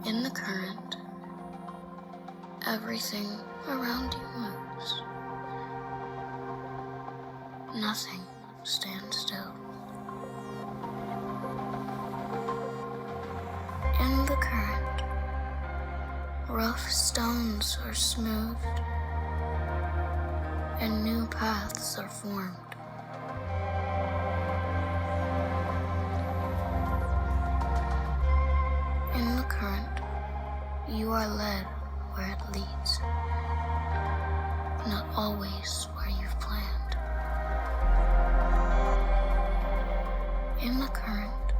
In the current, everything around you moves. Nothing stands still. In the current, rough stones are smoothed and new paths are formed. In the current, you are led where it leads, not always where you've planned. In the current,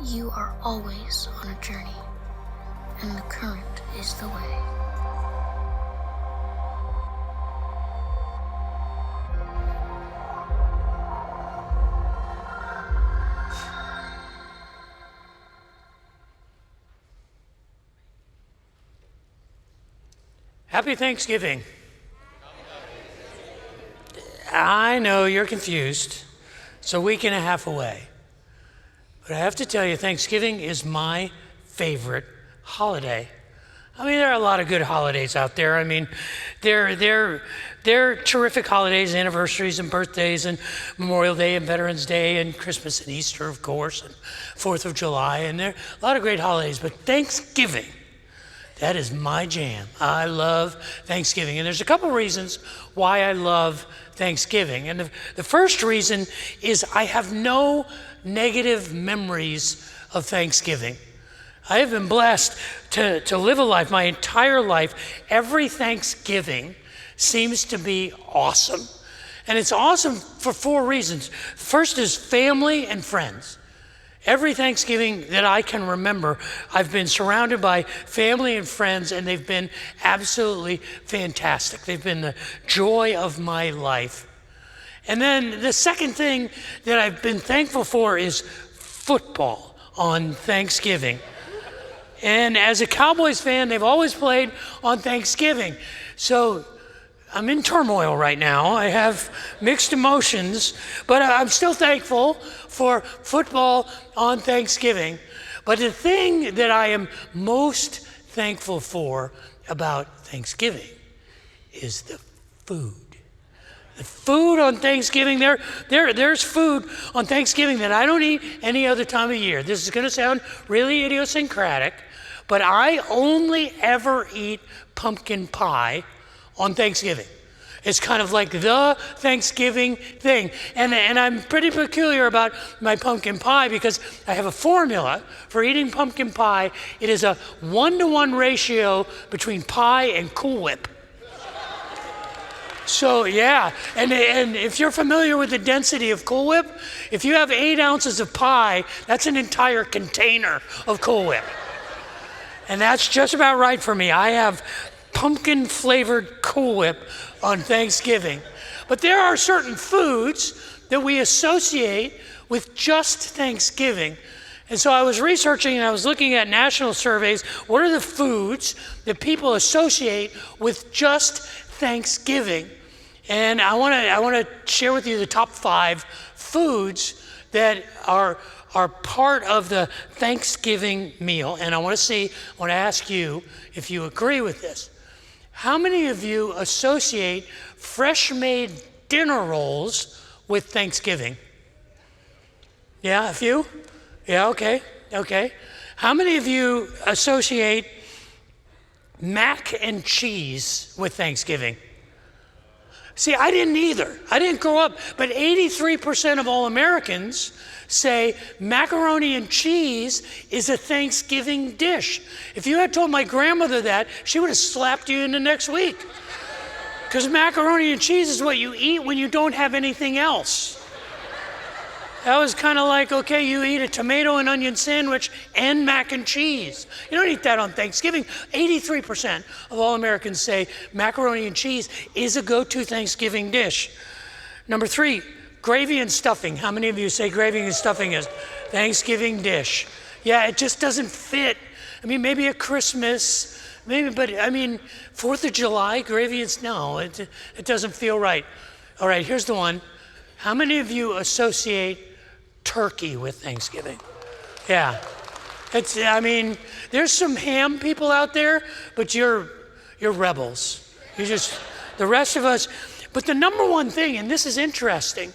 you are always on a journey, and the current is the way. Happy Thanksgiving. I know you're confused. It's a week and a half away. But I have to tell you, Thanksgiving is my favorite holiday. I mean, there are a lot of good holidays out there. I mean, they're terrific holidays, anniversaries and birthdays and Memorial Day and Veterans Day and Christmas and Easter, of course, and 4th of July. And there are a lot of great holidays, but Thanksgiving, that is my jam. I love Thanksgiving. And there's a couple reasons why I love Thanksgiving. And the first reason is I have no negative memories of Thanksgiving. I have been blessed to live a life, my entire life. Every Thanksgiving seems to be awesome. And it's awesome for 4 reasons. First is family and friends. Every Thanksgiving that I can remember, I've been surrounded by family and friends, and they've been absolutely fantastic. They've been the joy of my life. And then the second thing that I've been thankful for is football on Thanksgiving. And as a Cowboys fan, they've always played on Thanksgiving. So I'm in turmoil right now. I have mixed emotions, but I'm still thankful for football on Thanksgiving. But the thing that I am most thankful for about Thanksgiving is the food. The food on Thanksgiving, there's food on Thanksgiving that I don't eat any other time of year. This is going to sound really idiosyncratic, but I only ever eat pumpkin pie on Thanksgiving. It's kind of like the Thanksgiving thing. And I'm pretty peculiar about my pumpkin pie because I have a formula for eating pumpkin pie. It is a 1-to-1 ratio between pie and Cool Whip. So yeah, and if you're familiar with the density of Cool Whip, if you have 8 ounces of pie, that's an entire container of Cool Whip. And that's just about right for me. I have pumpkin flavored Cool Whip on Thanksgiving. But there are certain foods that we associate with just Thanksgiving. And so I was researching and I was looking at national surveys. What are the foods that people associate with just Thanksgiving? And I want to share with you the top 5 foods that are part of the Thanksgiving meal. And I want to ask you if you agree with this. How many of you associate fresh-made dinner rolls with Thanksgiving? Yeah, a few? Yeah, okay. How many of you associate mac and cheese with Thanksgiving? See, I didn't either. I didn't grow up, but 83% of all Americans say macaroni and cheese is a Thanksgiving dish. If you had told my grandmother that, she would have slapped you in the next week. Because macaroni and cheese is what you eat when you don't have anything else. That was kind of like, okay, you eat a tomato and onion sandwich and mac and cheese. You don't eat that on Thanksgiving. 83% of all Americans say macaroni and cheese is a go-to Thanksgiving dish. Number 3, gravy and stuffing. How many of you say gravy and stuffing is Thanksgiving dish? Yeah, it just doesn't fit. I mean, maybe at Christmas, maybe, but I mean, 4th of July, gravy and no, it doesn't feel right. All right, here's the one. How many of you associate turkey with Thanksgiving? Yeah. There's some ham people out there, but you're rebels. The rest of us. But the number one thing, and this is interesting,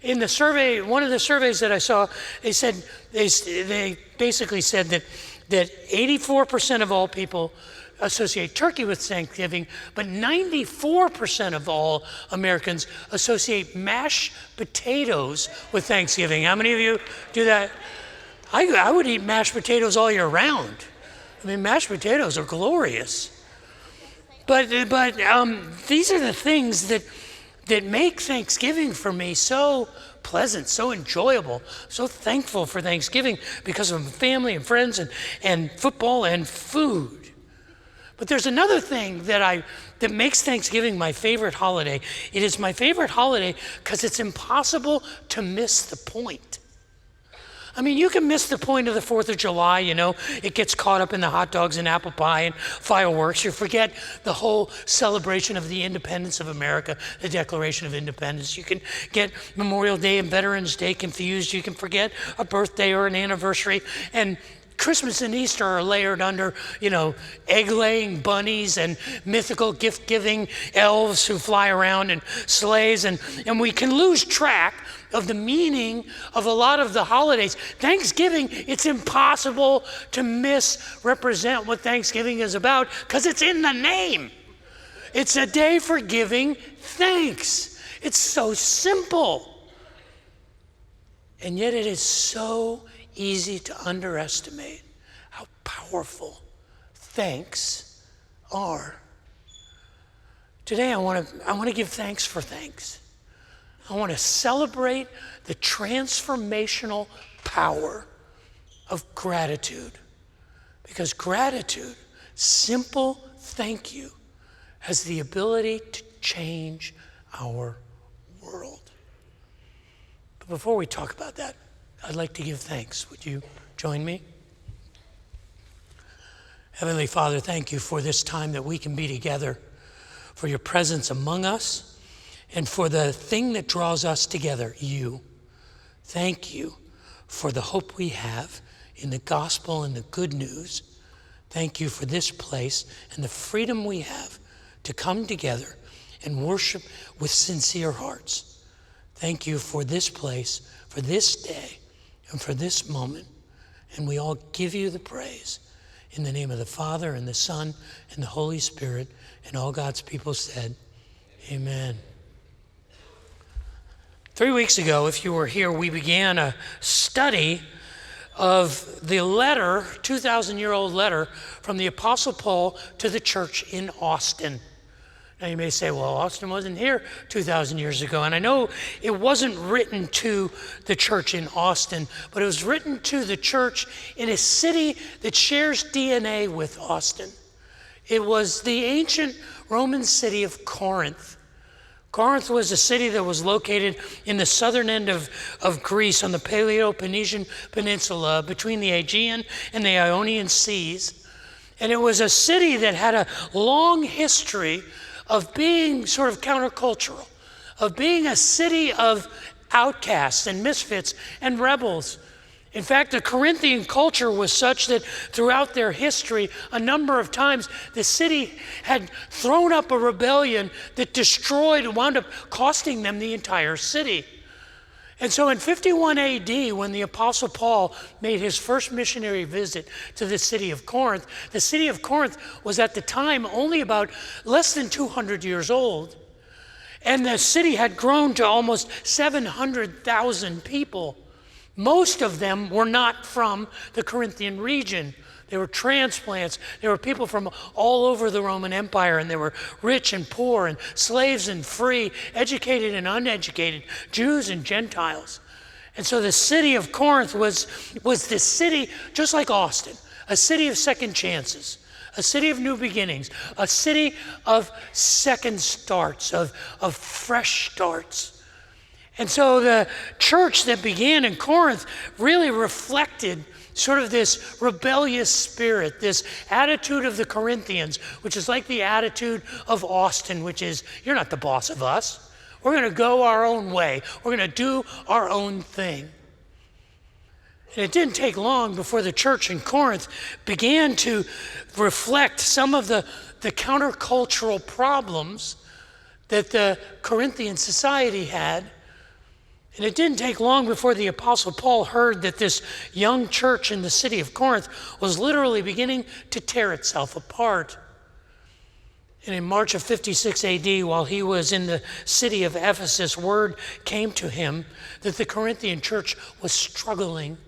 in the survey, one of the surveys that I saw, they basically said that 84% of all people associate turkey with Thanksgiving, but 94% of all Americans associate mashed potatoes with Thanksgiving. How many of you do that? I would eat mashed potatoes all year round. Mashed potatoes are glorious. But these are the things that make Thanksgiving for me so pleasant, so enjoyable, so thankful for Thanksgiving because of family and friends and football and food. But there's another thing that makes Thanksgiving my favorite holiday. It is my favorite holiday because it's impossible to miss the point. You can miss the point of the 4th of July, it gets caught up in the hot dogs and apple pie and fireworks. You forget the whole celebration of the independence of America, the Declaration of Independence. You can get Memorial Day and Veterans Day confused. You can forget a birthday or an anniversary. And Christmas and Easter are layered under, egg-laying bunnies and mythical gift-giving elves who fly around in sleighs. And we can lose track of the meaning of a lot of the holidays. Thanksgiving, it's impossible to misrepresent what Thanksgiving is about because it's in the name. It's a day for giving thanks. It's so simple. And yet it is so easy to underestimate how powerful thanks are. Today I want to give thanks for thanks. I want to celebrate the transformational power of gratitude. Because gratitude, simple thank you, has the ability to change our world. But before we talk about that, I'd like to give thanks. Would you join me? Heavenly Father, thank you for this time that we can be together, for your presence among us, and for the thing that draws us together, you. Thank you for the hope we have in the gospel and the good news. Thank you for this place and the freedom we have to come together and worship with sincere hearts. Thank you for this place, for this day, and for this moment. And we all give you the praise in the name of the Father and the Son and the Holy Spirit. And all God's people said, amen. 3 weeks ago, if you were here, we began a study of the letter, 2,000-year-old letter from the Apostle Paul to the church in Austin. Now you may say, well, Austin wasn't here 2,000 years ago. And I know it wasn't written to the church in Austin, but it was written to the church in a city that shares DNA with Austin. It was the ancient Roman city of Corinth. Corinth was a city that was located in the southern end of Greece on the Peloponnesian Peninsula between the Aegean and the Ionian Seas. And it was a city that had a long history of being sort of countercultural, of being a city of outcasts and misfits and rebels. In fact, the Corinthian culture was such that throughout their history, a number of times, the city had thrown up a rebellion that wound up costing them the entire city. And so in 51 AD, when the Apostle Paul made his first missionary visit to the city of Corinth, the city of Corinth was at the time only about less than 200 years old. And the city had grown to almost 700,000 people. Most of them were not from the Corinthian region. They were transplants. They were people from all over the Roman Empire, and they were rich and poor, and slaves and free, educated and uneducated, Jews and Gentiles. And so the city of Corinth was this city, just like Austin, a city of second chances, a city of new beginnings, a city of second starts, of fresh starts. And so the church that began in Corinth really reflected sort of this rebellious spirit, this attitude of the Corinthians, which is like the attitude of Austin, which is, you're not the boss of us. We're going to go our own way. We're going to do our own thing. And it didn't take long before the church in Corinth began to reflect some of the countercultural problems that the Corinthian society had. And it didn't take long before the Apostle Paul heard that this young church in the city of Corinth was literally beginning to tear itself apart. And in March of 56 AD, while he was in the city of Ephesus, word came to him that the Corinthian church was struggling.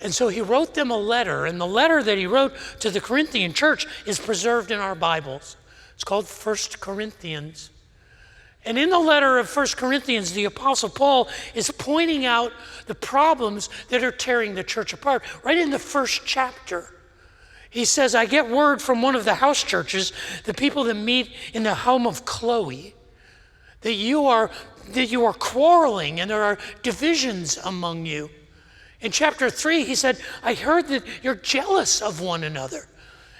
And so he wrote them a letter, and the letter that he wrote to the Corinthian church is preserved in our Bibles. It's called 1 Corinthians. And in the letter of 1 Corinthians, the Apostle Paul is pointing out the problems that are tearing the church apart. Right in the first chapter, he says, I get word from one of the house churches, the people that meet in the home of Chloe, that you are quarreling and there are divisions among you. In chapter 3, he said, I heard that you're jealous of one another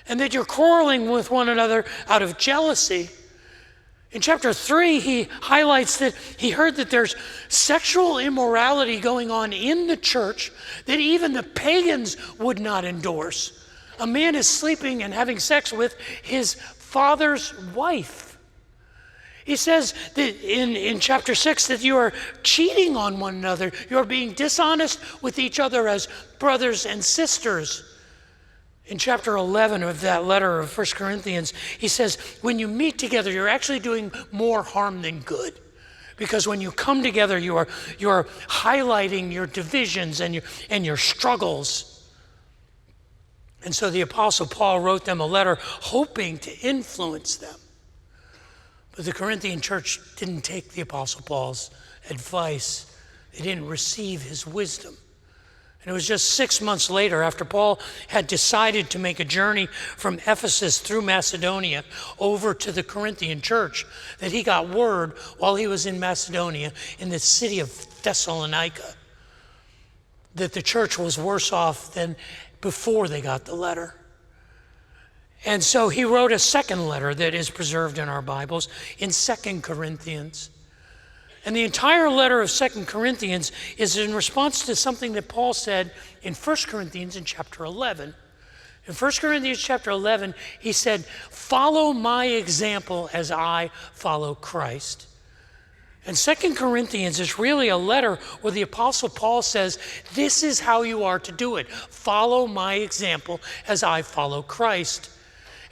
and that you're quarreling with one another out of jealousy. In chapter 3, he highlights that he heard that there's sexual immorality going on in the church that even the pagans would not endorse. A man is sleeping and having sex with his father's wife. He says that in chapter 6 that you are cheating on one another. You are being dishonest with each other as brothers and sisters. In chapter 11 of that letter of 1 Corinthians, he says, when you meet together, you're actually doing more harm than good. Because when you come together, you are highlighting your divisions and your struggles. And so the Apostle Paul wrote them a letter hoping to influence them. But the Corinthian church didn't take the Apostle Paul's advice. They didn't receive his wisdom. And it was just 6 months later, after Paul had decided to make a journey from Ephesus through Macedonia over to the Corinthian church, that he got word while he was in Macedonia, in the city of Thessalonica, that the church was worse off than before they got the letter. And so he wrote a second letter that is preserved in our Bibles in 2 Corinthians. And the entire letter of 2 Corinthians is in response to something that Paul said in 1 Corinthians in chapter 11. In 1 Corinthians chapter 11, he said, follow my example as I follow Christ. And 2 Corinthians is really a letter where the Apostle Paul says, this is how you are to do it. Follow my example as I follow Christ.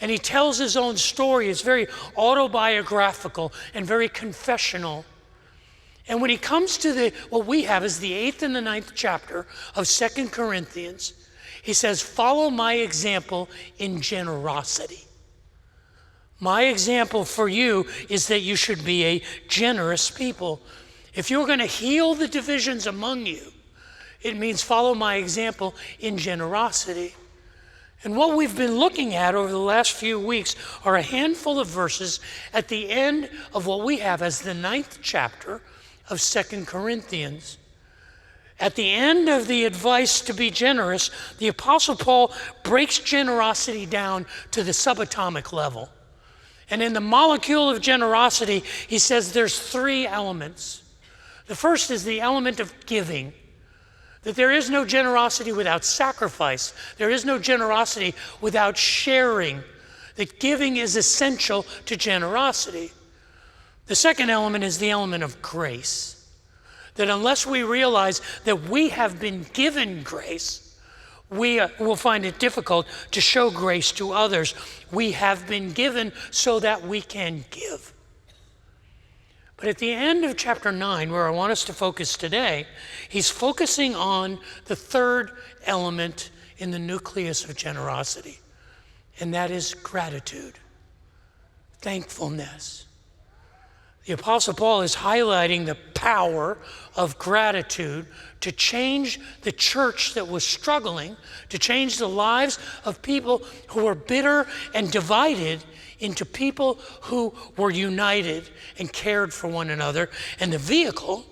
And he tells his own story. It's very autobiographical and very confessional. And when he comes to what we have is the 8th and the 9th chapter of 2 Corinthians, he says, follow my example in generosity. My example for you is that you should be a generous people. If you're going to heal the divisions among you, it means follow my example in generosity. And what we've been looking at over the last few weeks are a handful of verses at the end of what we have as the 9th chapter of 2 Corinthians. At the end of the advice to be generous, the Apostle Paul breaks generosity down to the subatomic level. And in the molecule of generosity, he says there's 3 elements. The first is the element of giving. That there is no generosity without sacrifice. There is no generosity without sharing. That giving is essential to generosity. The second element is the element of grace. That unless we realize that we have been given grace, we will find it difficult to show grace to others. We have been given so that we can give. But at the end of chapter 9, where I want us to focus today, he's focusing on the third element in the nucleus of generosity, and that is gratitude, thankfulness. The Apostle Paul is highlighting the power of gratitude to change the church that was struggling, to change the lives of people who were bitter and divided into people who were united and cared for one another. And the vehicle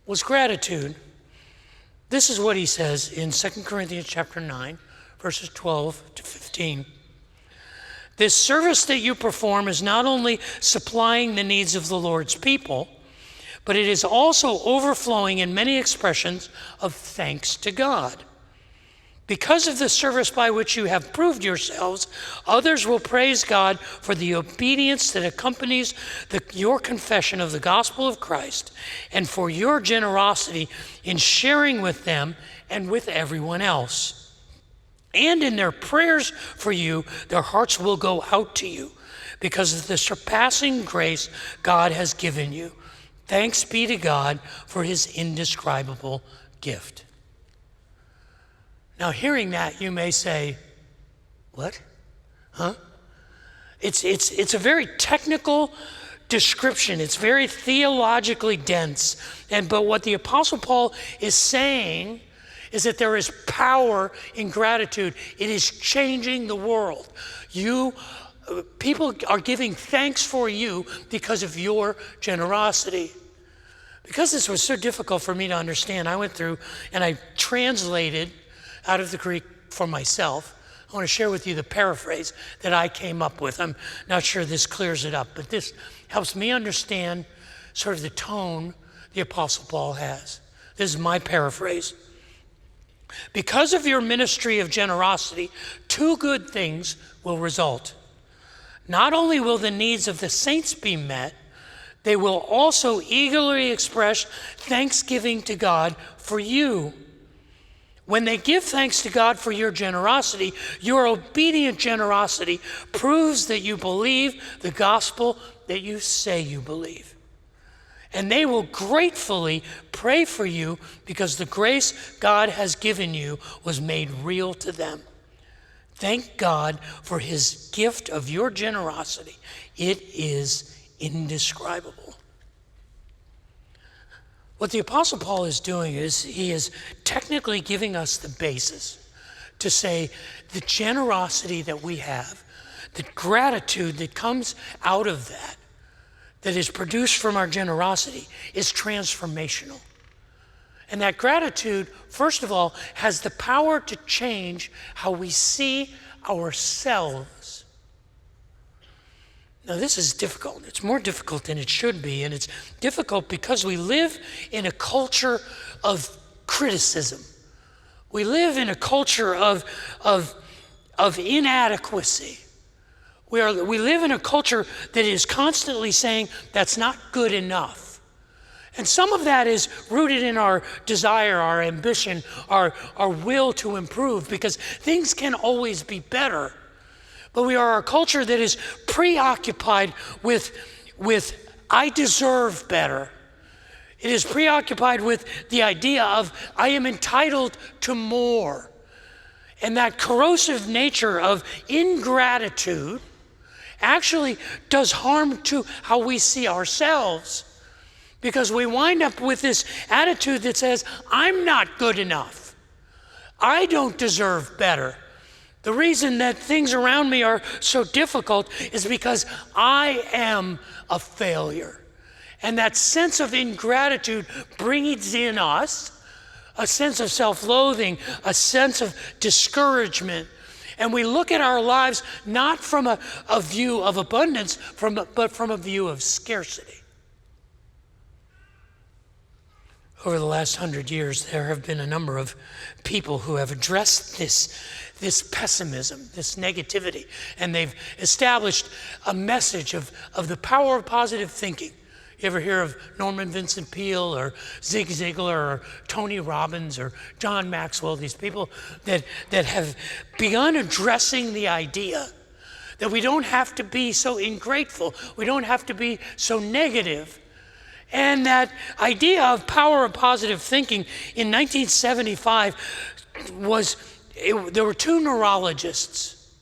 was gratitude. This is what he says in 2 Corinthians chapter 9, verses 12 to 15. This service that you perform is not only supplying the needs of the Lord's people, but it is also overflowing in many expressions of thanks to God. Because of the service by which you have proved yourselves, others will praise God for the obedience that accompanies your confession of the gospel of Christ and for your generosity in sharing with them and with everyone else. And in their prayers for you, their hearts will go out to you because of the surpassing grace God has given you. Thanks be to God for his indescribable gift. Now, hearing that, you may say, what? Huh? It's a very technical description. It's very theologically dense. But what the Apostle Paul is saying is that there is power in gratitude. It is changing the world. People are giving thanks for you because of your generosity. Because this was so difficult for me to understand, I went through and I translated out of the Greek for myself. I want to share with you the paraphrase that I came up with. I'm not sure this clears it up, but this helps me understand sort of the tone the Apostle Paul has. This is my paraphrase. Because of your ministry of generosity, two good things will result. Not only will the needs of the saints be met, they will also eagerly express thanksgiving to God for you. When they give thanks to God for your generosity, your obedient generosity proves that you believe the gospel that you say you believe. And they will gratefully pray for you because the grace God has given you was made real to them. Thank God for his gift of your generosity. It is indescribable. What the Apostle Paul is doing is he is technically giving us the basis to say the generosity that we have, the gratitude that comes out of that is produced from our generosity is transformational. And that gratitude, first of all, has the power to change how we see ourselves. Now, this is difficult. It's more difficult than it should be, and it's difficult because we live in a culture of criticism. We live in a culture of inadequacy. We live in a culture that is constantly saying that's not good enough. And some of that is rooted in our desire, our ambition, our will to improve, because things can always be better. But we are a culture that is preoccupied with I deserve better. It is preoccupied with the idea of I am entitled to more. And that corrosive nature of ingratitude actually does harm to how we see ourselves, because we wind up with this attitude that says, I'm not good enough. I don't deserve better. The reason that things around me are so difficult is because I am a failure. And that sense of ingratitude brings in us a sense of self-loathing, a sense of discouragement. And we look at our lives not from a view of abundance, but from a view of scarcity. Over the last 100 years, there have been a number of people who have addressed this pessimism, this negativity, and they've established a message of the power of positive thinking. You ever hear of Norman Vincent Peale or Zig Ziglar or Tony Robbins or John Maxwell, these people that have begun addressing the idea that we don't have to be so ingrateful, we don't have to be so negative. And that idea of power of positive thinking in 1975 there were two neurologists,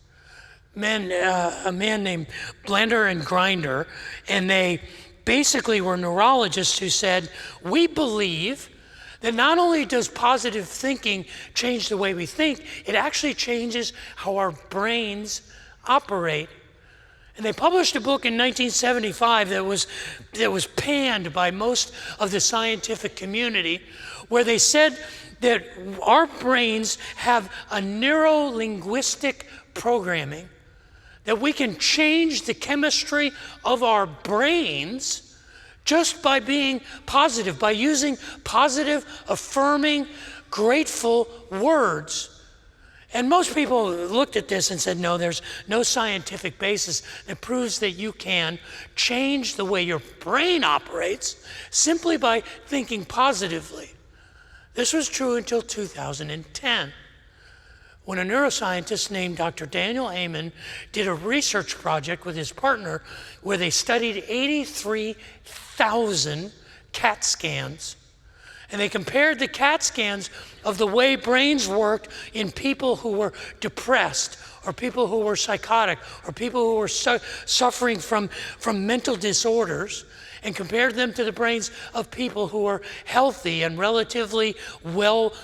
a man named Blender and Grinder, and they basically were neurologists who said, we believe that not only does positive thinking change the way we think, it actually changes how our brains operate. And they published a book in 1975 that was panned by most of the scientific community, where they said that our brains have a neuro-linguistic programming that we can change the chemistry of our brains just by being positive, by using positive, affirming, grateful words. And most people looked at this and said, no, there's no scientific basis that proves that you can change the way your brain operates simply by thinking positively. This was true until 2010, when a neuroscientist named Dr. Daniel Amen did a research project with his partner where they studied 83,000 CAT scans. And they compared the CAT scans of the way brains worked in people who were depressed, or people who were psychotic, or people who were suffering from mental disorders, and compared them to the brains of people who were healthy and relatively well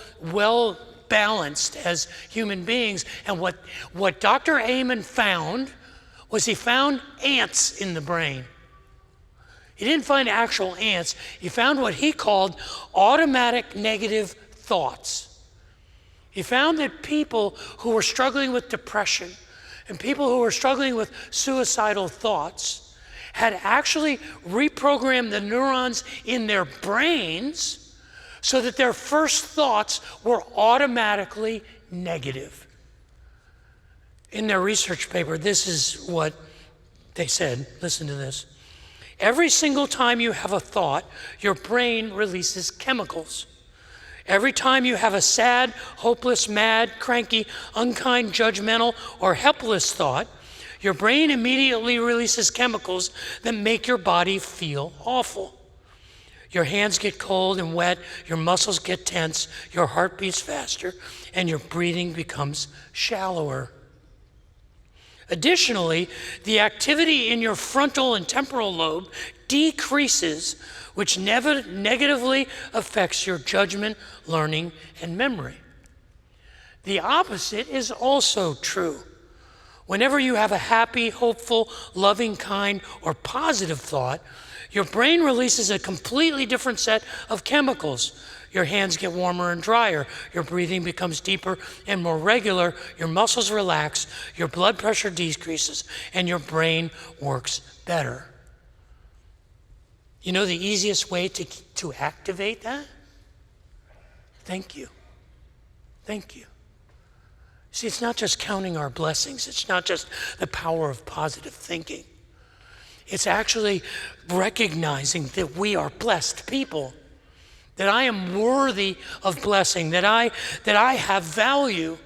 balanced as human beings. And what Dr. Amen found was he found ants in the brain. He didn't find actual ants. He found what he called automatic negative thoughts. He found that people who were struggling with depression and people who were struggling with suicidal thoughts had actually reprogrammed the neurons in their brains so that their first thoughts were automatically negative. In their research paper, this is what they said. Listen to this. Every single time you have a thought, your brain releases chemicals. Every time you have a sad, hopeless, mad, cranky, unkind, judgmental, or helpless thought, your brain immediately releases chemicals that make your body feel awful. Your hands get cold and wet, your muscles get tense, your heart beats faster, and your breathing becomes shallower. Additionally, the activity in your frontal and temporal lobe decreases, which negatively affects your judgment, learning, and memory. The opposite is also true. Whenever you have a happy, hopeful, loving, kind, or positive thought, your brain releases a completely different set of chemicals. Your hands get warmer and drier. Your breathing becomes deeper and more regular. Your muscles relax. Your blood pressure decreases, and your brain works better. You know the easiest way to activate that? Thank you. Thank you. See, it's not just counting our blessings. It's not just the power of positive thinking. It's actually recognizing that we are blessed people, that I am worthy of blessing, that I have value,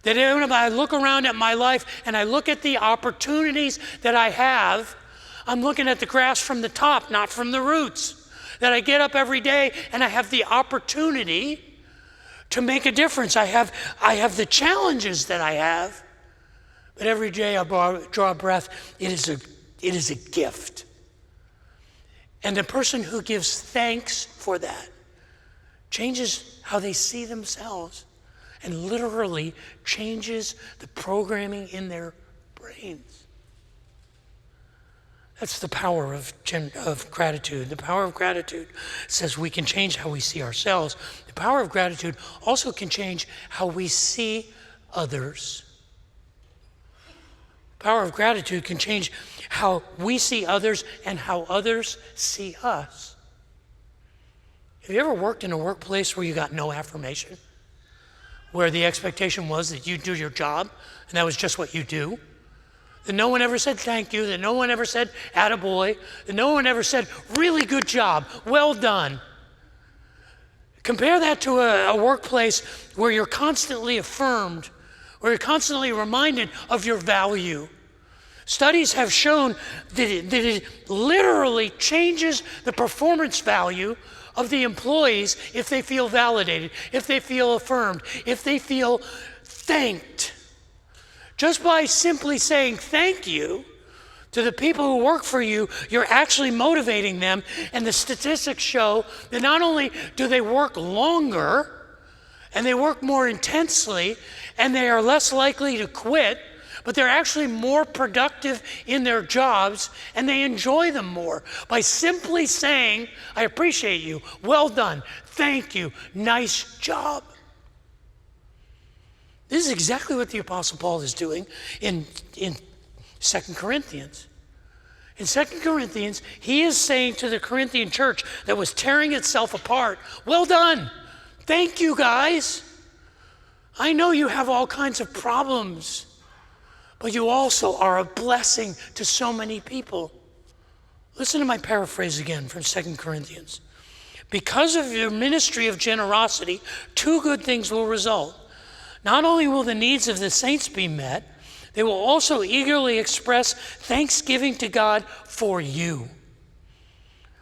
that when I look around at my life and I look at the opportunities that I have, I'm looking at the grass from the top, not from the roots. That I get up every day and I have the opportunity to make a difference. I have the challenges that I have, but every day I draw a breath. It is a gift. And the person who gives thanks for that changes how they see themselves and literally changes the programming in their brains. That's the power of gratitude. The power of gratitude says we can change how we see ourselves. The power of gratitude also can change how we see others. The power of gratitude can change how we see others and how others see us. Have you ever worked in a workplace where you got no affirmation? Where the expectation was that you do your job and that was just what you do? That no one ever said thank you, that no one ever said attaboy, that no one ever said really good job, well done. Compare that to a workplace where you're constantly affirmed, where you're constantly reminded of your value. Studies have shown that it literally changes the performance value of the employees if they feel validated, if they feel affirmed, if they feel thanked. Just by simply saying thank you to the people who work for you, you're actually motivating them. And the statistics show that not only do they work longer, and they work more intensely, and they are less likely to quit, but they're actually more productive in their jobs, and they enjoy them more by simply saying, I appreciate you, well done, thank you, nice job. This is exactly what the Apostle Paul is doing in 2 Corinthians. In 2 Corinthians, he is saying to the Corinthian church that was tearing itself apart, well done. Thank you, guys. I know you have all kinds of problems, but you also are a blessing to so many people. Listen to my paraphrase again from 2 Corinthians. Because of your ministry of generosity, two good things will result. Not only will the needs of the saints be met, they will also eagerly express thanksgiving to God for you.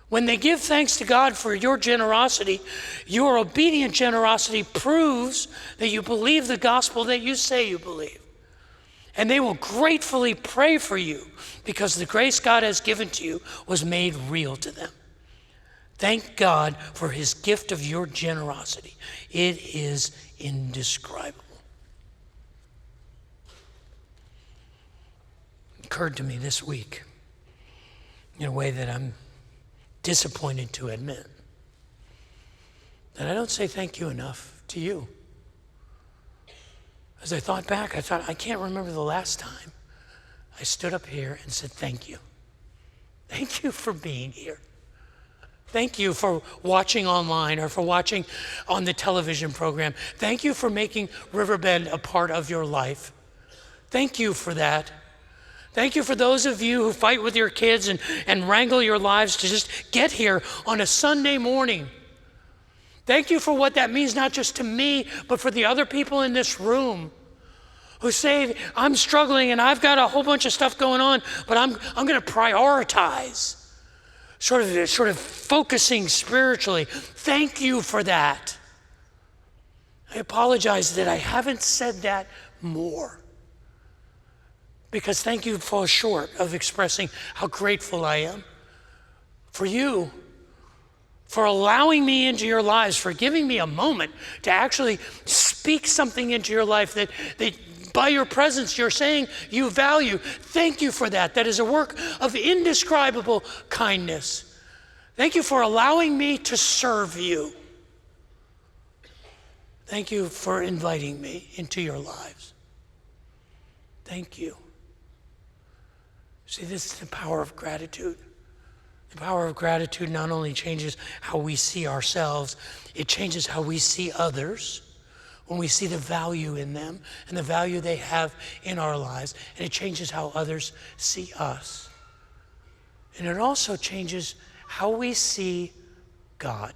When they give thanks to God for your generosity, your obedient generosity proves that you believe the gospel that you say you believe. And they will gratefully pray for you because the grace God has given to you was made real to them. Thank God for his gift of your generosity. It is indescribable. It occurred to me this week in a way that I'm disappointed to admit that I don't say thank you enough to you. As I thought back, I can't remember the last time I stood up here and said thank you. Thank you for being here. Thank you for watching online or for watching on the television program. Thank you for making Riverbend a part of your life. Thank you for that. Thank you for those of you who fight with your kids and wrangle your lives to just get here on a Sunday morning. Thank you for what that means, not just to me, but for the other people in this room who say, I'm struggling and I've got a whole bunch of stuff going on, but I'm going to prioritize, sort of focusing spiritually. Thank you for that. I apologize that I haven't said that more, because thank you falls short of expressing how grateful I am for you, for allowing me into your lives, for giving me a moment to actually speak something into your life that by your presence you're saying you value. Thank you for that. That is a work of indescribable kindness. Thank you for allowing me to serve you. Thank you for inviting me into your lives. Thank you. See, this is the power of gratitude. The power of gratitude not only changes how we see ourselves, it changes how we see others when we see the value in them and the value they have in our lives. And it changes how others see us. And it also changes how we see God.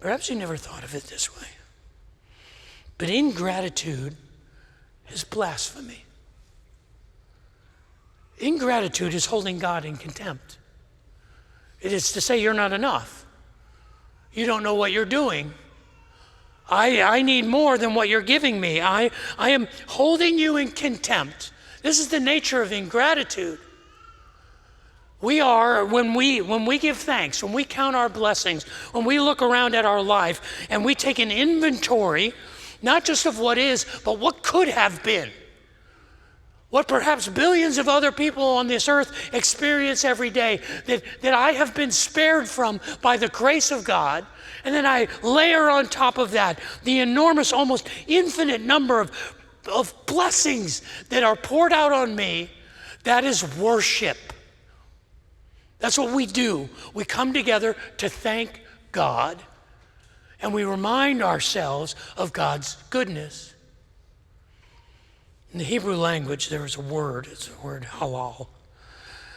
Perhaps you never thought of it this way, but ingratitude is blasphemy. Ingratitude is holding God in contempt. It is to say you're not enough. You don't know what you're doing. I need more than what you're giving me. I am holding you in contempt. This is the nature of ingratitude. We are, when we give thanks, when we count our blessings, when we look around at our life and we take an inventory, not just of what is, but what could have been. What perhaps billions of other people on this earth experience every day that I have been spared from by the grace of God. And then I layer on top of that the enormous, almost infinite number of blessings that are poured out on me. That is worship. That's what we do. We come together to thank God, and we remind ourselves of God's goodness. In the Hebrew language, there is a word. It's the word halal.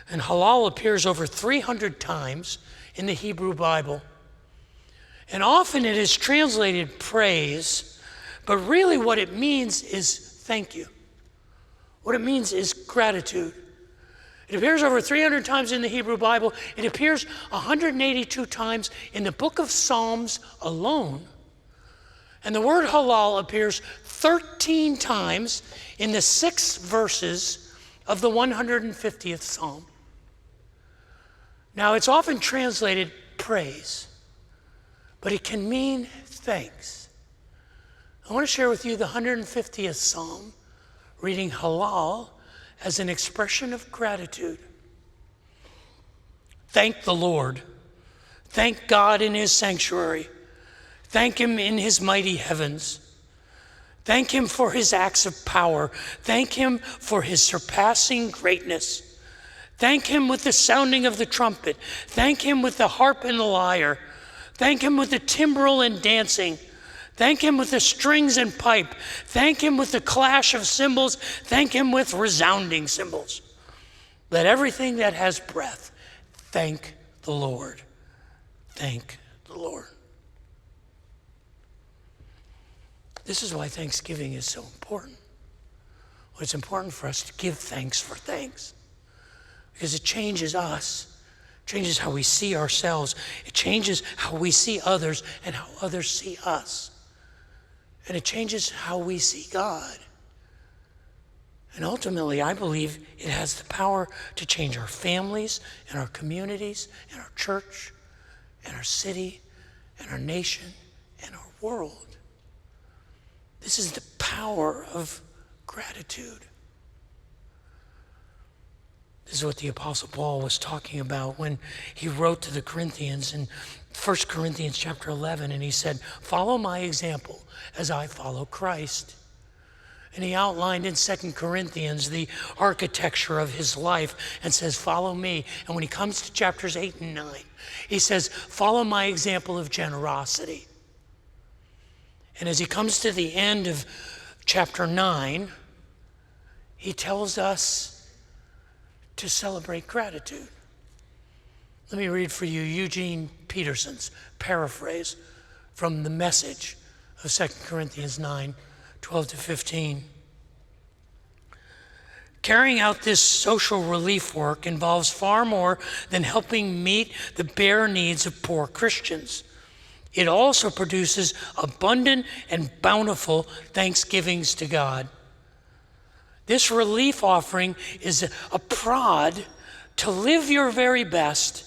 And halal appears over 300 times in the Hebrew Bible. And often it is translated praise, but really what it means is thank you. What it means is gratitude. It appears over 300 times in the Hebrew Bible. It appears 182 times in the book of Psalms alone. And the word halal appears 13 times in the 6 verses of the 150th Psalm. Now, it's often translated praise, but it can mean thanks. I want to share with you the 150th Psalm, reading halal as an expression of gratitude. Thank the Lord. Thank God in his sanctuary. Thank him in his mighty heavens. Thank him for his acts of power. Thank him for his surpassing greatness. Thank him with the sounding of the trumpet. Thank him with the harp and the lyre. Thank him with the timbrel and dancing. Thank him with the strings and pipe. Thank him with the clash of cymbals. Thank him with resounding cymbals. Let everything that has breath thank the Lord. Thank the Lord. This is why Thanksgiving is so important. Well, it's important for us to give thanks for thanks, because it changes us, changes how we see ourselves. It changes how we see others and how others see us. And it changes how we see God. And ultimately, I believe it has the power to change our families and our communities and our church and our city and our nation and our world. This is the power of gratitude. This is what the Apostle Paul was talking about when he wrote to the Corinthians in 1 Corinthians chapter 11, and he said, "Follow my example as I follow Christ." And he outlined in 2 Corinthians the architecture of his life and says, "Follow me." And when he comes to chapters 8 and 9, he says, "Follow my example of generosity." And as he comes to the end of chapter 9, he tells us to celebrate gratitude. Let me read for you Eugene Peterson's paraphrase from the Message of 2 Corinthians 9, 12 to 15. Carrying out this social relief work involves far more than helping meet the bare needs of poor Christians. It also produces abundant and bountiful thanksgivings to God. This relief offering is a prod to live your very best,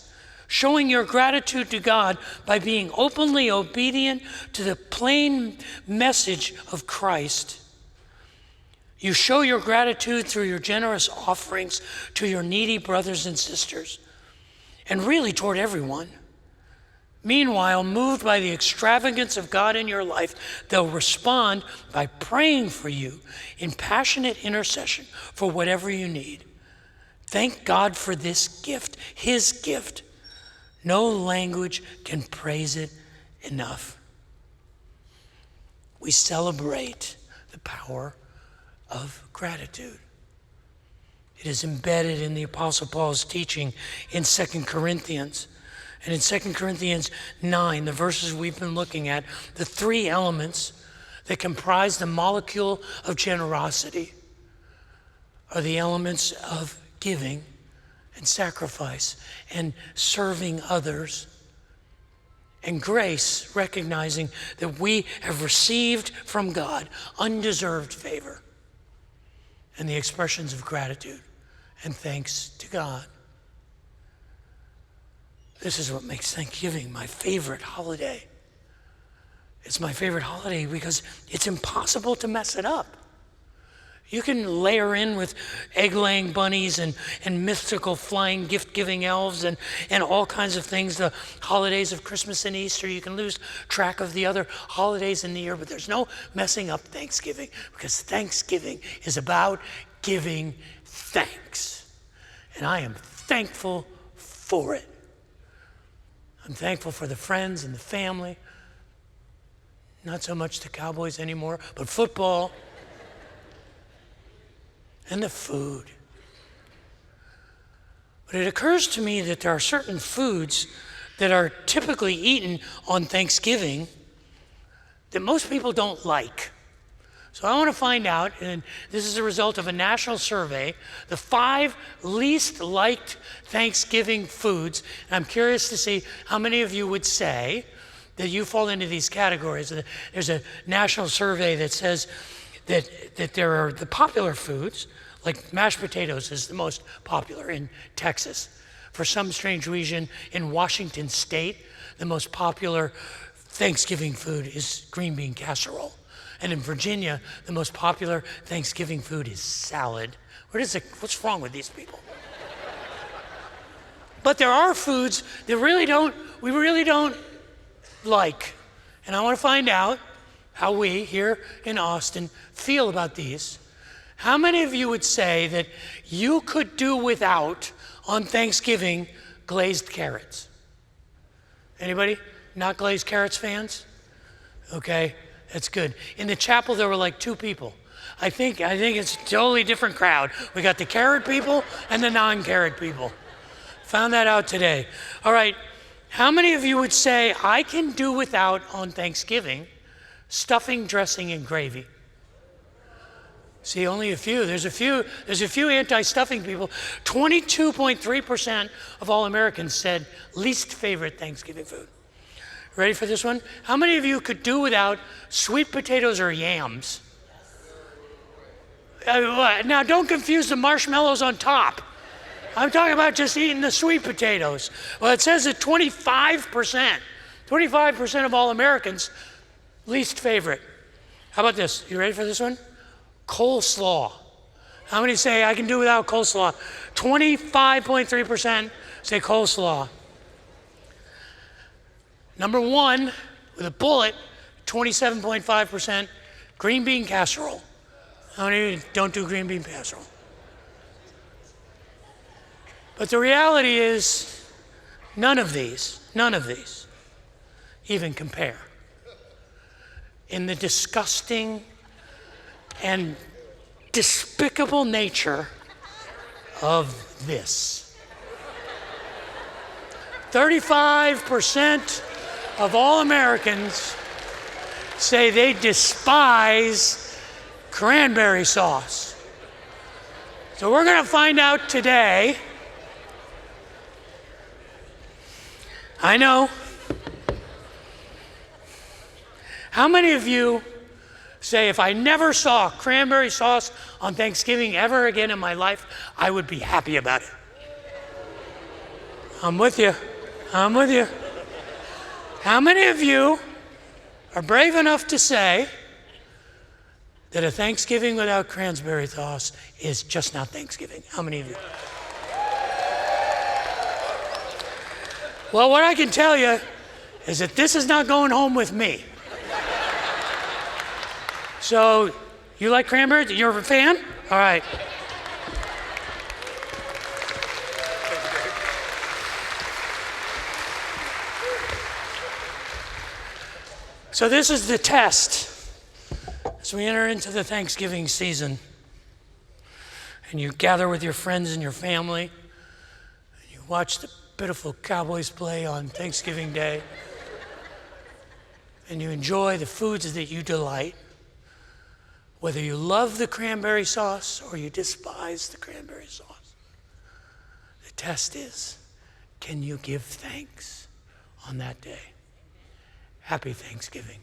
showing your gratitude to God by being openly obedient to the plain message of Christ. You show your gratitude through your generous offerings to your needy brothers and sisters, and really toward everyone. Meanwhile, moved by the extravagance of God in your life, they'll respond by praying for you in passionate intercession for whatever you need. Thank God for this gift, his gift. No language can praise it enough. We celebrate the power of gratitude. It is embedded in the Apostle Paul's teaching in 2 Corinthians. And in 2 Corinthians 9, the verses we've been looking at, the three elements that comprise the molecule of generosity are the elements of giving and sacrifice and serving others, and grace, recognizing that we have received from God undeserved favor, and the expressions of gratitude and thanks to God. This is what makes Thanksgiving my favorite holiday. It's my favorite holiday because it's impossible to mess it up. You can layer in with egg-laying bunnies and mystical flying gift-giving elves and all kinds of things, the holidays of Christmas and Easter. You can lose track of the other holidays in the year, but there's no messing up Thanksgiving, because Thanksgiving is about giving thanks. And I am thankful for it. I'm thankful for the friends and the family. Not so much the Cowboys anymore, but football. And the food. But it occurs to me that there are certain foods that are typically eaten on Thanksgiving that most people don't like. So I want to find out, and this is a result of a national survey, the 5 least liked Thanksgiving foods. And I'm curious to see how many of you would say that you fall into these categories. There's a national survey that says that there are the popular foods, like mashed potatoes is the most popular in Texas. For some strange reason, in Washington State, the most popular Thanksgiving food is green bean casserole. And in Virginia, the most popular Thanksgiving food is salad. What's wrong with these people? But there are foods that we really don't like. And I want to find out how we here in Austin feel about these, how many of you would say that you could do without, on Thanksgiving, glazed carrots? Anybody? Not glazed carrots fans? Okay, that's good. In the chapel, there were like 2 people. I think it's a totally different crowd. We got the carrot people and the non-carrot people. Found that out today. All right, how many of you would say, I can do without, on Thanksgiving, stuffing, dressing, and gravy? See, only a few. There's a few anti-stuffing people. 22.3% of all Americans said least favorite Thanksgiving food. Ready for this one? How many of you could do without sweet potatoes or yams? Now, don't confuse the marshmallows on top. I'm talking about just eating the sweet potatoes. Well, it says that 25% of all Americans, least favorite. How about this? You ready for this one? Coleslaw. How many say I can do without coleslaw? 25.3% say coleslaw. Number 1, with a bullet, 27.5%, green bean casserole. How many of you don't do green bean casserole? But the reality is, none of these even compare in the disgusting and despicable nature of this. 35% of all Americans say they despise cranberry sauce. So we're going to find out today. I know. How many of you say, if I never saw cranberry sauce on Thanksgiving ever again in my life, I would be happy about it? I'm with you. How many of you are brave enough to say that a Thanksgiving without cranberry sauce is just not Thanksgiving? How many of you? Well, what I can tell you is that this is not going home with me. So, you like cranberry? You're a fan? All right. So this is the test as we enter into the Thanksgiving season. And you gather with your friends and your family, and you watch the pitiful Cowboys play on Thanksgiving Day, and you enjoy the foods that you delight, whether you love the cranberry sauce or you despise the cranberry sauce. The test is, can you give thanks on that day? Happy Thanksgiving.